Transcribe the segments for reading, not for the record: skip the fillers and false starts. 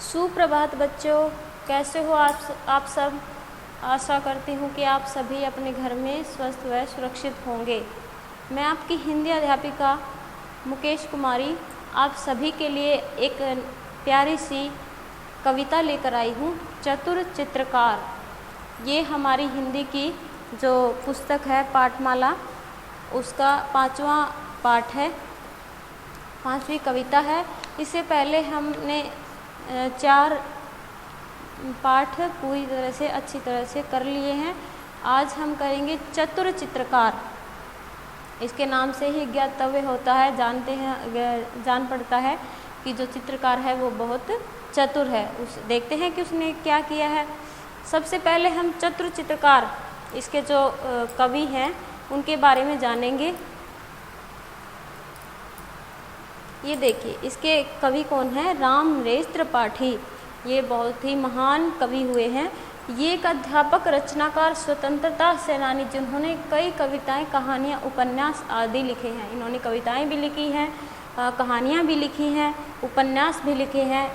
सुप्रभात बच्चों, कैसे हो आप सब। आशा करती हूँ कि आप सभी अपने घर में स्वस्थ व सुरक्षित होंगे। मैं आपकी हिंदी अध्यापिका मुकेश कुमारी आप सभी के लिए एक प्यारी सी कविता लेकर आई हूँ, चतुर चित्रकार। ये हमारी हिंदी की जो पुस्तक है पाठमाला, उसका 5वां पाठ है, 5वीं कविता है। इससे पहले हमने 4 पाठ पूरी तरह से अच्छी तरह से कर लिए हैं। आज हम करेंगे चतुर चित्रकार। इसके नाम से ही ज्ञातव्य होता है, जान पड़ता है कि जो चित्रकार है वो बहुत चतुर है। देखते हैं कि उसने क्या किया है। सबसे पहले हम चतुर चित्रकार, इसके जो कवि हैं उनके बारे में जानेंगे। ये देखिए, इसके कवि कौन है? राम नरेश त्रिपाठी। ये बहुत ही महान कवि हुए हैं। ये एक अध्यापक, रचनाकार, स्वतंत्रता सेनानी, जिन्होंने कई कविताएं, कहानियां, उपन्यास आदि लिखे हैं। इन्होंने कविताएं भी लिखी हैं, कहानियां भी लिखी हैं, उपन्यास भी लिखे हैं,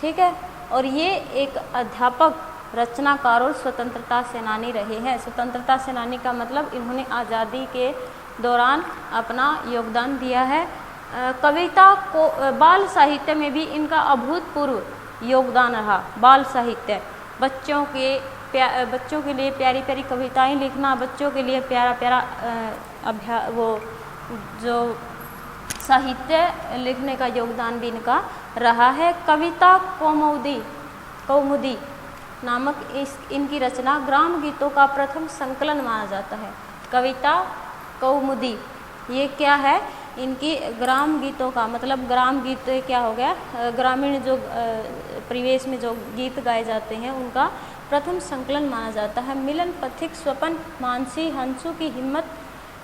ठीक है। और ये एक अध्यापक, रचनाकार और स्वतंत्रता सेनानी रहे हैं। स्वतंत्रता सेनानी का मतलब इन्होंने आज़ादी के दौरान अपना योगदान दिया है। कविता को, बाल साहित्य में भी इनका अभूतपूर्व योगदान रहा। बाल साहित्य, बच्चों के लिए प्यारी प्यारी कविताएं लिखना, बच्चों के लिए प्यारा प्यारा वो जो साहित्य लिखने का योगदान भी इनका रहा है। कविता कौमुदी नामक इनकी रचना ग्राम गीतों का प्रथम संकलन माना जाता है। कविता कौमुदी ये क्या है? इनकी ग्राम गीतों का मतलब, ग्राम गीत क्या हो गया? ग्रामीण जो परिवेश में जो गीत गाए जाते हैं उनका प्रथम संकलन माना जाता है। मिलन पथिक, स्वपन, मानसी, हंसू की हिम्मत,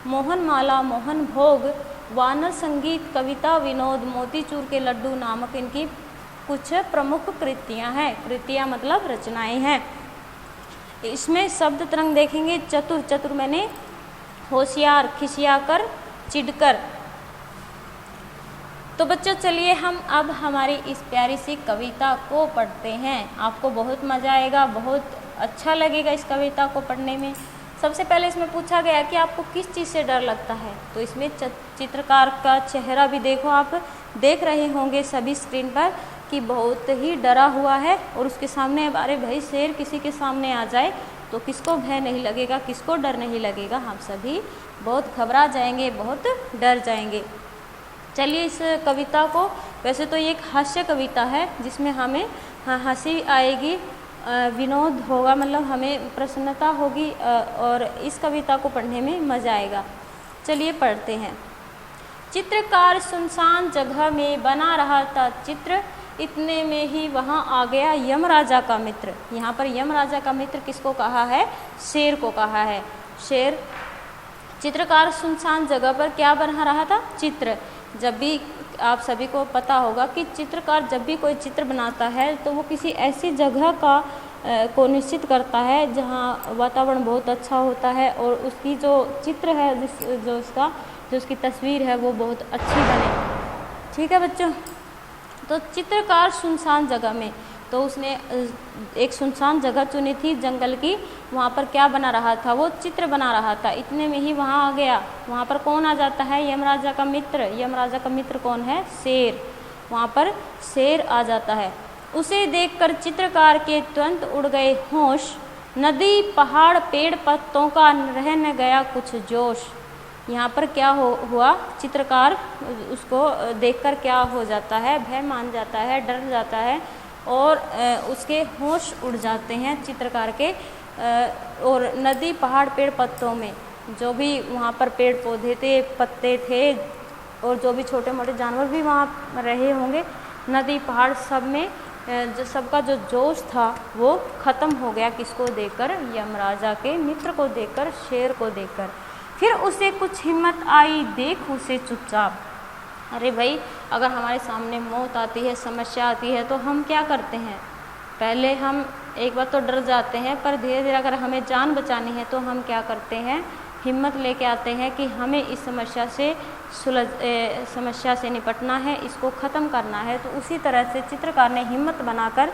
मोहन माला, मोहन भोग, वानर संगीत, कविता विनोद, मोतीचूर के लड्डू नामक इनकी कुछ प्रमुख कृतियां हैं। कृतियां मतलब रचनाएं हैं। इसमें शब्द तरंग देखेंगे। चतुर मैंने होशियार, खिसियाकर, चिढ़कर। तो बच्चों चलिए हम अब हमारी इस प्यारी सी कविता को पढ़ते हैं। आपको बहुत मज़ा आएगा, बहुत अच्छा लगेगा इस कविता को पढ़ने में। सबसे पहले इसमें पूछा गया कि आपको किस चीज़ से डर लगता है। तो इसमें चित्रकार का चेहरा भी देखो, आप देख रहे होंगे सभी स्क्रीन पर कि बहुत ही डरा हुआ है। और उसके सामने, अरे भाई शेर किसी के सामने आ जाए तो किसको भय नहीं लगेगा, किसको डर नहीं लगेगा? हम सभी बहुत घबरा जाएंगे, बहुत डर जाएंगे। चलिए इस कविता को, वैसे तो ये एक हास्य कविता है जिसमें हमें हंसी आएगी, विनोद होगा, मतलब हमें प्रसन्नता होगी और इस कविता को पढ़ने में मज़ा आएगा। चलिए पढ़ते हैं। चित्रकार सुनसान जगह में बना रहा था चित्र, इतने में ही वहाँ आ गया यमराजा का मित्र। यहाँ पर यमराजा का मित्र किसको कहा है? शेर को कहा है। शेर। चित्रकार सुनसान जगह पर क्या बना रहा था? चित्र। जब भी आप सभी को पता होगा कि चित्रकार जब भी कोई चित्र बनाता है तो वो किसी ऐसी जगह को निश्चित करता है जहाँ वातावरण बहुत अच्छा होता है और उसकी जो चित्र है, जो उसकी तस्वीर है वो बहुत अच्छी बने। ठीक है बच्चों। तो चित्रकार सुनसान जगह में, तो उसने एक सुनसान जगह चुनी थी जंगल की। वहाँ पर क्या बना रहा था? वो चित्र बना रहा था। इतने में ही वहाँ आ गया। वहाँ पर कौन आ जाता है? यमराजा का मित्र। यमराजा का मित्र कौन है? शेर। वहाँ पर शेर आ जाता है। उसे देखकर चित्रकार के तुरंत उड़ गए होश, नदी, पहाड़, पेड़, पत्तों का रह न गया कुछ जोश। यहाँ पर क्या हुआ? चित्रकार उसको देखकर क्या हो जाता है? भय मान जाता है, डर जाता है और उसके होश उड़ जाते हैं चित्रकार के। और नदी, पहाड़, पेड़, पत्तों में जो भी वहाँ पर पेड़ पौधे थे, पत्ते थे और जो भी छोटे मोटे जानवर भी वहाँ रहे होंगे, नदी, पहाड़, सब में जो सबका जो जोश था वो ख़त्म हो गया। किसको देखकर? यमराजा के मित्र को देखकर, शेर को देखकर। फिर उसे कुछ हिम्मत आई, देख उसे चुपचाप। अरे भाई, अगर हमारे सामने मौत आती है, समस्या आती है तो हम क्या करते हैं? पहले हम एक बार तो डर जाते हैं, पर धीरे धीरे अगर हमें जान बचानी है तो हम क्या करते हैं हिम्मत लेके आते हैं कि हमें इस समस्या से निपटना है, इसको ख़त्म करना है। तो उसी तरह से चित्रकार ने हिम्मत बनाकर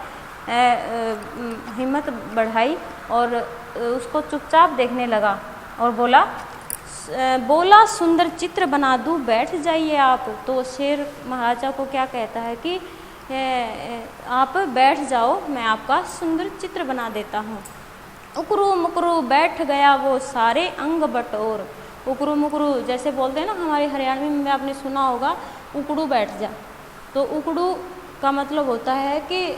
हिम्मत बढ़ाई और उसको चुपचाप देखने लगा और बोला सुंदर चित्र बना दूँ, बैठ जाइए आप। तो शेर महाराजा को क्या कहता है कि आप बैठ जाओ, मैं आपका सुंदर चित्र बना देता हूँ। उकरू मुकरू बैठ गया वो सारे अंग बटोर। उकरू मुकरू जैसे बोलते हैं ना, हमारे हरियाणवी में आपने सुना होगा उकड़ू बैठ जा। तो उकड़ू का मतलब होता है कि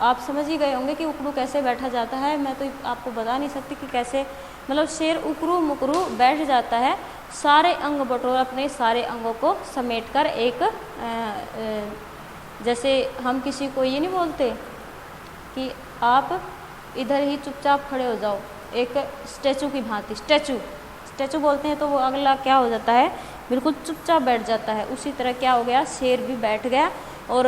आप समझ ही गए होंगे कि उकड़ू कैसे बैठा जाता है। मैं तो आपको बता नहीं सकती कि कैसे, मतलब शेर उकरू मुकरू बैठ जाता है, सारे अंग बटोर, अपने सारे अंगों को समेटकर एक जैसे हम किसी को ये नहीं बोलते कि आप इधर ही चुपचाप खड़े हो जाओ, एक स्टैचू की भांति, स्टैचू बोलते हैं। तो वो अगला क्या हो जाता है, बिल्कुल चुपचाप बैठ जाता है। उसी तरह क्या हो गया, शेर भी बैठ गया और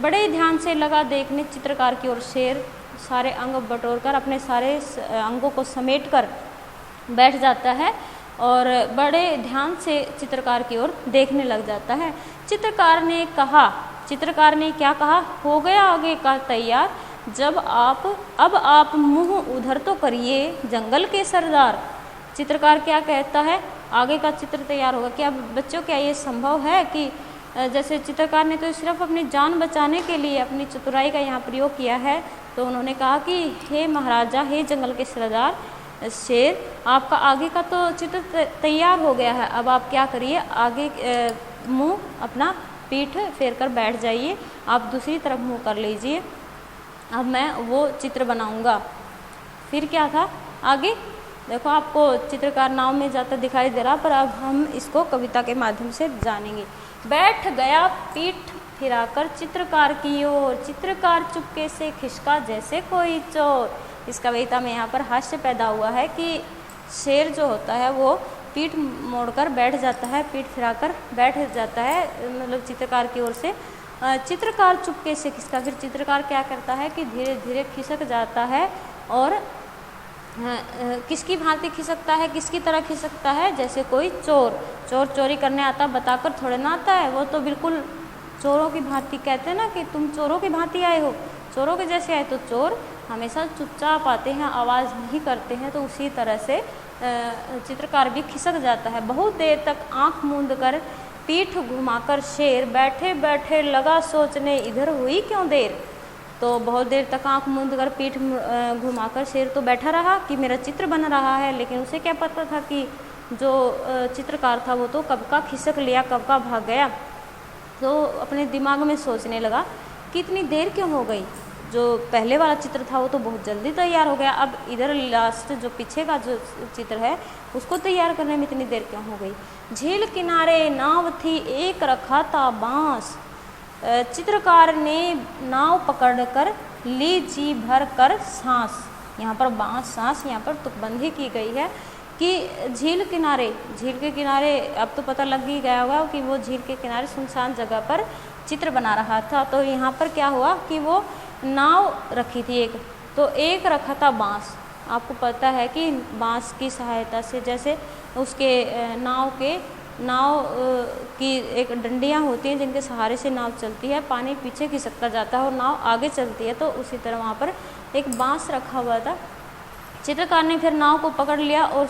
बड़े ध्यान से लगा देखने चित्रकार की ओर। शेर सारे अंग बटोर कर अपने सारे अंगों को समेट कर बैठ जाता है और बड़े ध्यान से चित्रकार की ओर देखने लग जाता है। चित्रकार ने क्या कहा, हो गया आगे का तैयार, अब आप मुंह उधर तो करिए जंगल के सरदार। चित्रकार क्या कहता है, आगे का चित्र तैयार होगा। क्या बच्चों, क्या ये संभव है कि जैसे चित्रकार ने तो सिर्फ अपनी जान बचाने के लिए अपनी चतुराई का यहाँ प्रयोग किया है। तो उन्होंने कहा कि हे महाराजा, हे जंगल के सरदार शेर, आपका आगे का तो चित्र तैयार हो गया है। अब आप क्या करिए, आगे मुंह अपना पीठ फेर कर बैठ जाइए, आप दूसरी तरफ मुंह कर लीजिए, अब मैं वो चित्र बनाऊंगा। फिर क्या था आगे, देखो आपको चित्रकार नाव में जाता दिखाई दे रहा, पर अब हम इसको कविता के माध्यम से जानेंगे। बैठ गया पीठ फिराकर चित्रकार की ओर, चित्रकार चुपके से खिसका जैसे कोई चोर। इस कविता में यहाँ पर हास्य पैदा हुआ है कि शेर जो होता है वो पीठ मोड़कर बैठ जाता है, पीठ फिराकर बैठ जाता है, मतलब चित्रकार की ओर से। चित्रकार चुपके से खिसका, फिर चित्रकार क्या करता है कि धीरे धीरे खिसक जाता है और किसकी भांति खिसकता है, किसकी तरह खिसकता है, जैसे कोई चोर चोरी करने आता बताकर थोड़े ना आता है, वो तो बिल्कुल चोरों की भांति, कहते हैं ना कि तुम चोरों की भांति आए हो, चोरों के जैसे आए। तो चोर हमेशा चुपचाप आते हैं, आवाज़ नहीं करते हैं। तो उसी तरह से चित्रकार भी खिसक जाता है। बहुत देर तक आंख मूंद कर पीठ घुमाकर शेर बैठे बैठे लगा सोचने, इधर हुई क्यों देर। तो बहुत देर तक आंख मूंद कर पीठ घुमाकर शेर तो बैठा रहा कि मेरा चित्र बन रहा है, लेकिन उसे क्या पता था कि जो चित्रकार था वो तो कब का खिसक लिया, कब का भाग गया। तो अपने दिमाग में सोचने लगा कि इतनी देर क्यों हो गई, जो पहले वाला चित्र था वो तो बहुत जल्दी तैयार हो गया, अब इधर लास्ट जो पीछे का जो चित्र है उसको तैयार करने में इतनी देर क्यों हो गई। झील किनारे नाव थी, एक रखा था बांस, चित्रकार ने नाव पकड़कर ली जी भर कर सांस। यहाँ पर बांस सांस यहाँ पर तुकबंदी की गई है कि झील के किनारे अब तो पता लग ही गया होगा कि वो झील के किनारे सुनसान जगह पर चित्र बना रहा था। तो यहाँ पर क्या हुआ कि वो नाव रखी थी एक, तो एक रखा था बांस। आपको पता है कि बांस की सहायता से, जैसे उसके नाव की एक डंडियाँ होती हैं जिनके सहारे से नाव चलती है, पानी पीछे खिसकता जाता है और नाव आगे चलती है, तो उसी तरह वहाँ पर एक बांस रखा हुआ था। चित्रकार ने फिर नाव को पकड़ लिया और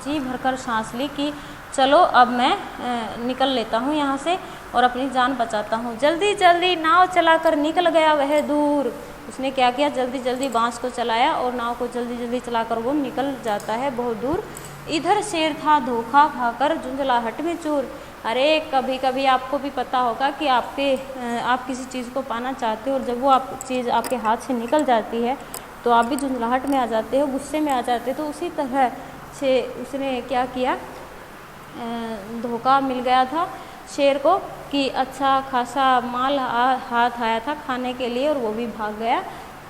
जी भरकर सांस ली कि चलो अब मैं निकल लेता हूँ यहाँ से और अपनी जान बचाता हूँ। जल्दी जल्दी नाव चलाकर निकल गया वह दूर। उसने क्या किया, जल्दी जल्दी बांस को चलाया और नाव को जल्दी जल्दी चलाकर वो निकल जाता है बहुत दूर। इधर शेर था धोखा खाकर झुंझलाहट में चूर। अरे कभी कभी आपको भी पता होगा कि आप किसी चीज़ को पाना चाहते हो और जब वो चीज़ आपके हाथ से निकल जाती है तो आप भी झुंझलाहट में आ जाते हो, गुस्से में आ जाते हो। तो उसी तरह से उसने क्या किया, धोखा मिल गया था शेर को कि अच्छा खासा माल हाथ आया था खाने के लिए और वो भी भाग गया।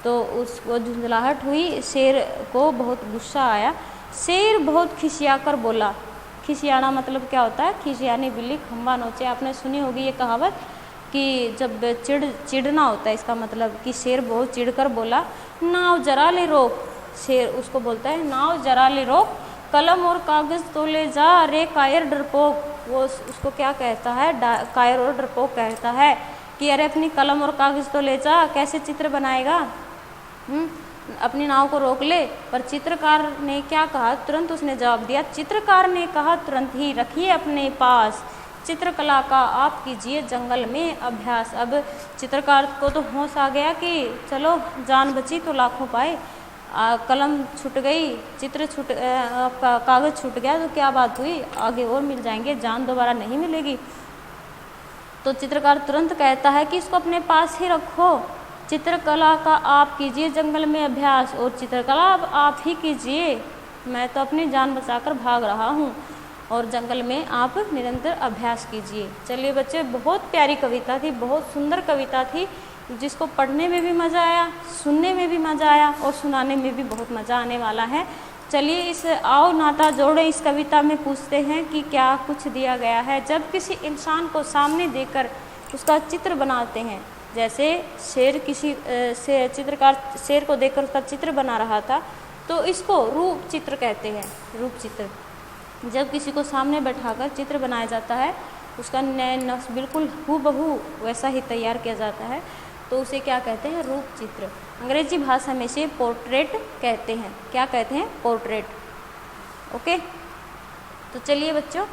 तो उसको झुंझलाहट हुई, शेर को बहुत गुस्सा आया। शेर बहुत खिसिया कर बोला। खिसियाना मतलब क्या होता है, खिसियानी बिल्ली खंबा नोचे। आपने सुनी होगी ये कहावत कि जब चिढ़ना होता है, इसका मतलब कि शेर बहुत चिढ़कर बोला, नाव जरा ले रोक। शेर उसको बोलता है नाव जरा ले रोक, कलम और कागज़ तो ले जा रे कायर डरपोक। वो उसको क्या कहता है, कायर और डरपोक कहता है कि अरे अपनी कलम और कागज़ तो ले जा, कैसे चित्र बनाएगा, अपनी नाव को रोक ले। पर चित्रकार ने क्या कहा, तुरंत उसने जवाब दिया, चित्रकार ने कहा तुरंत ही, रखिए अपने पास चित्रकला का आप कीजिए जंगल में अभ्यास। अब चित्रकार को तो होश आ गया कि चलो जान बची तो लाखों पाए, कलम छूट गई, चित्र छूट, कागज़ छूट गया तो क्या बात हुई, आगे और मिल जाएंगे, जान दोबारा नहीं मिलेगी। तो चित्रकार तुरंत कहता है कि इसको अपने पास ही रखो, चित्रकला का आप कीजिए जंगल में अभ्यास, और चित्रकला अब आप ही कीजिए, मैं तो अपनी जान बचाकर भाग रहा हूँ, और जंगल में आप निरंतर अभ्यास कीजिए। चलिए बच्चे, बहुत प्यारी कविता थी, बहुत सुंदर कविता थी, जिसको पढ़ने में भी मज़ा आया, सुनने में भी मज़ा आया और सुनाने में भी बहुत मज़ा आने वाला है। चलिए इस आओ नाता जोड़ें इस कविता में पूछते हैं कि क्या कुछ दिया गया है। जब किसी इंसान को सामने देकर उसका चित्र बनाते हैं, जैसे शेर, किसी चित्रकार शेर को देखकर उसका चित्र बना रहा था, तो इसको रूप चित्र कहते हैं। रूप चित्र जब किसी को सामने बैठाकर चित्र बनाया जाता है, उसका नक्श बिल्कुल हूबहू वैसा ही तैयार किया जाता है, तो उसे क्या कहते हैं, रूप चित्र। अंग्रेजी भाषा में से पोर्ट्रेट कहते हैं। क्या कहते हैं, पोर्ट्रेट। ओके, तो चलिए बच्चों,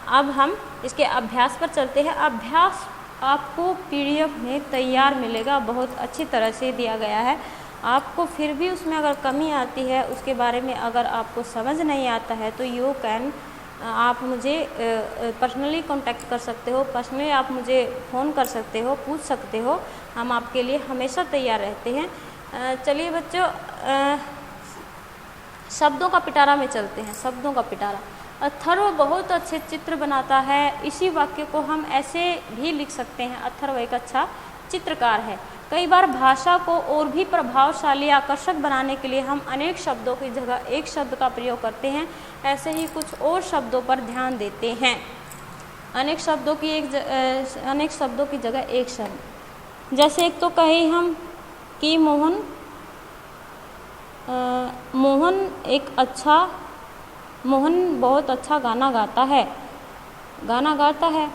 अब हम इसके अभ्यास पर चलते हैं। अभ्यास आपको PDF में तैयार मिलेगा, बहुत अच्छी तरह से दिया गया है। आपको फिर भी उसमें अगर कमी आती है, उसके बारे में अगर आपको समझ नहीं आता है, तो यू कैन, आप मुझे पर्सनली कांटेक्ट कर सकते हो, पर्सनली आप मुझे फ़ोन कर सकते हो, पूछ सकते हो, हम आपके लिए हमेशा तैयार रहते हैं। चलिए बच्चों, शब्दों का पिटारा में चलते हैं। शब्दों का पिटारा। अथर्व बहुत अच्छे चित्र बनाता है, इसी वाक्य को हम ऐसे भी लिख सकते हैं, अथर्व एक अच्छा चित्रकार है। कई बार भाषा को और भी प्रभावशाली आकर्षक बनाने के लिए हम अनेक शब्दों की जगह एक शब्द का प्रयोग करते हैं, ऐसे ही कुछ और शब्दों पर ध्यान देते हैं। अनेक शब्दों की जगह एक शब्द, जैसे एक तो कहे हम कि मोहन बहुत अच्छा गाना गाता है।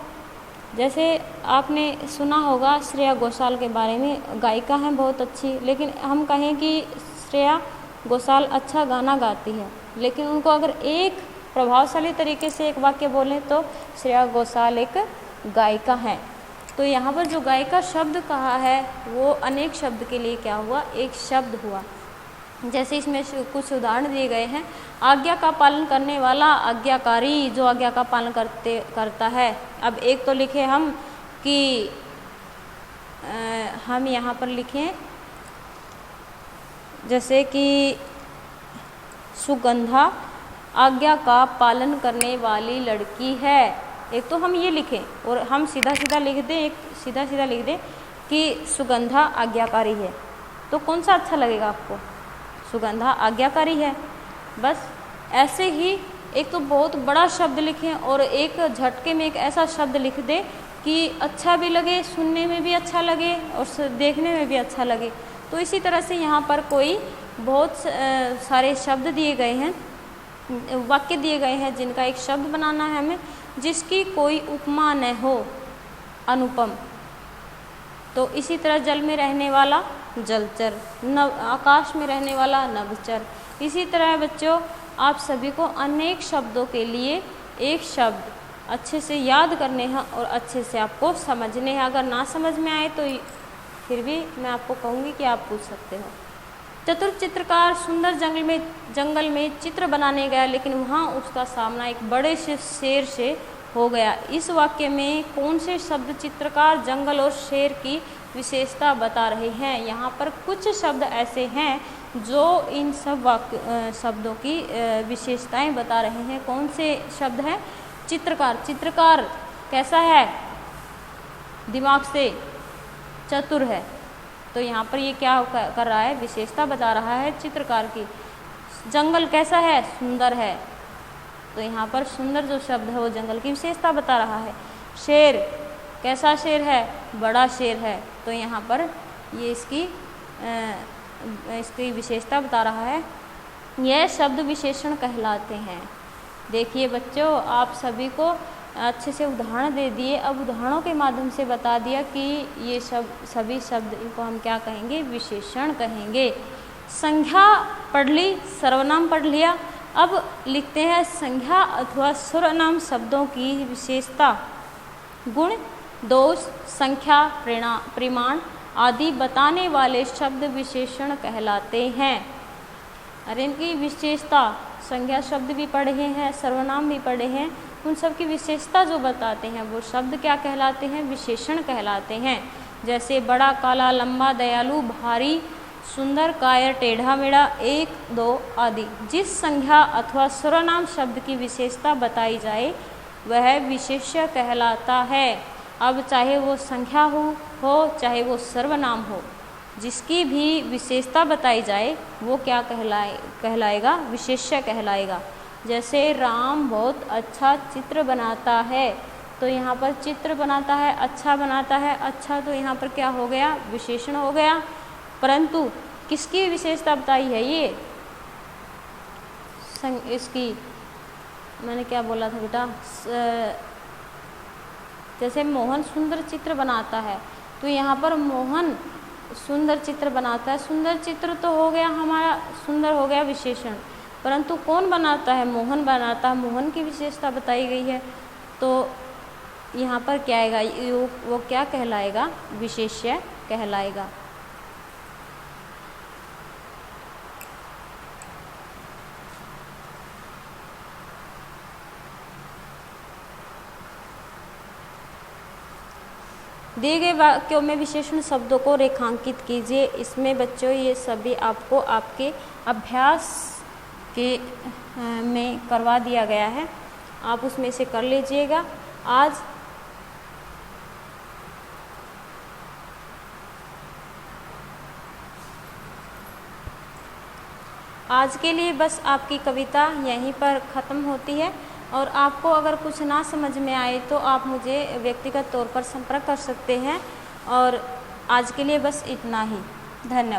जैसे आपने सुना होगा श्रेया घोषाल के बारे में, गायिका हैं बहुत अच्छी, लेकिन हम कहें कि श्रेया घोषाल अच्छा गाना गाती है, लेकिन उनको अगर एक प्रभावशाली तरीके से एक वाक्य बोलें तो श्रेया घोषाल एक गायिका हैं। तो यहाँ पर जो गायिका शब्द कहा है वो अनेक शब्द के लिए क्या हुआ, एक शब्द हुआ। जैसे इसमें कुछ उदाहरण दिए गए हैं। आज्ञा का पालन करने वाला, आज्ञाकारी, जो आज्ञा का पालन करता है। अब एक तो लिखे हम कि हम यहाँ पर लिखें जैसे कि सुगंधा आज्ञा का पालन करने वाली लड़की है। एक तो हम ये लिखें और हम सीधा सीधा लिख दें कि सुगंधा आज्ञाकारी है, तो कौन सा अच्छा लगेगा आपको, सुगंधा आज्ञाकारी है। बस ऐसे ही एक तो बहुत बड़ा शब्द लिखें और एक झटके में एक ऐसा शब्द लिख दें कि अच्छा भी लगे, सुनने में भी अच्छा लगे और देखने में भी अच्छा लगे। तो इसी तरह से यहाँ पर कोई बहुत सारे शब्द दिए गए हैं, वाक्य दिए गए हैं जिनका एक शब्द बनाना है हमें, जिसकी कोई उपमा न हो, अनुपम। तो इसी तरह जल में रहने वाला जलचर, आकाश में रहने वाला नभचर। इसी तरह बच्चों आप सभी को अनेक शब्दों के लिए एक शब्द अच्छे से याद करने हैं और अच्छे से आपको समझने हैं। अगर ना समझ में आए तो फिर भी मैं आपको कहूँगी कि आप पूछ सकते हो। चतुर चित्रकार सुंदर जंगल में चित्र बनाने गया, लेकिन वहाँ उसका सामना एक बड़े से शेर से हो गया। इस वाक्य में कौन से शब्द चित्रकार जंगल और शेर की विशेषता बता रहे हैं? यहाँ पर कुछ शब्द ऐसे हैं जो इन सब शब्दों की विशेषताएं बता रहे हैं। कौन से शब्द हैं? चित्रकार कैसा है? दिमाग से चतुर है। तो यहाँ पर ये क्या कर रहा है? विशेषता बता रहा है चित्रकार की। जंगल कैसा है? सुंदर है। तो यहाँ पर सुंदर जो शब्द है वो जंगल की विशेषता बता रहा है। शेर कैसा शेर है? बड़ा शेर है। तो यहाँ पर ये इसकी विशेषता बता रहा है। यह शब्द विशेषण कहलाते हैं। देखिए बच्चों, आप सभी को अच्छे से उदाहरण दे दिए। अब उदाहरणों के माध्यम से बता दिया कि ये सभी शब्द इनको हम क्या कहेंगे, विशेषण कहेंगे। संज्ञा पढ़ ली, सर्वनाम पढ़ लिया। अब लिखते हैं संज्ञा अथवा सर्वनाम शब्दों की विशेषता। गुण, दोष, संख्या, परिमाण आदि बताने वाले शब्द विशेषण कहलाते हैं। और इनकी विशेषता, संज्ञा शब्द भी पढ़े हैं, सर्वनाम भी पढ़े हैं, उन सब की विशेषता जो बताते हैं वो शब्द क्या कहलाते हैं, विशेषण कहलाते हैं। जैसे बड़ा, काला, लंबा, दयालु, भारी, सुंदर, कायर, टेढ़ा मेढ़ा, एक, दो आदि। जिस संज्ञा अथवा सर्वनाम शब्द की विशेषता बताई जाए वह विशेष्य कहलाता है। अब चाहे वो संज्ञा हो चाहे वो सर्वनाम हो, जिसकी भी विशेषता बताई जाए वो क्या कहलाएगा, विशेष्य कहलाएगा। जैसे राम बहुत अच्छा चित्र बनाता है, तो यहाँ पर चित्र बनाता है, अच्छा बनाता है, अच्छा तो यहाँ पर क्या हो गया, विशेषण हो गया। परंतु किसकी विशेषता बताई है ये, इसकी मैंने क्या बोला था बेटा, जैसे मोहन सुंदर चित्र बनाता है, तो यहाँ पर मोहन सुंदर चित्र बनाता है। सुंदर चित्र तो हो गया हमारा, सुंदर हो गया विशेषण, परंतु कौन बनाता है, मोहन बनाता है, मोहन की विशेषता बताई गई है। तो यहाँ पर क्या आएगा, वो क्या कहलाएगा, विशेष्य कहलाएगा। दिए गए वाक्यों में विशेषण शब्दों को रेखांकित कीजिए। इसमें बच्चों ये सभी आपको आपके अभ्यास के में करवा दिया गया है, आप उसमें से कर लीजिएगा। आज के लिए बस आपकी कविता यहीं पर ख़त्म होती है। और आपको अगर कुछ ना समझ में आए तो आप मुझे व्यक्तिगत तौर पर संपर्क कर सकते हैं। और आज के लिए बस इतना ही। धन्यवाद।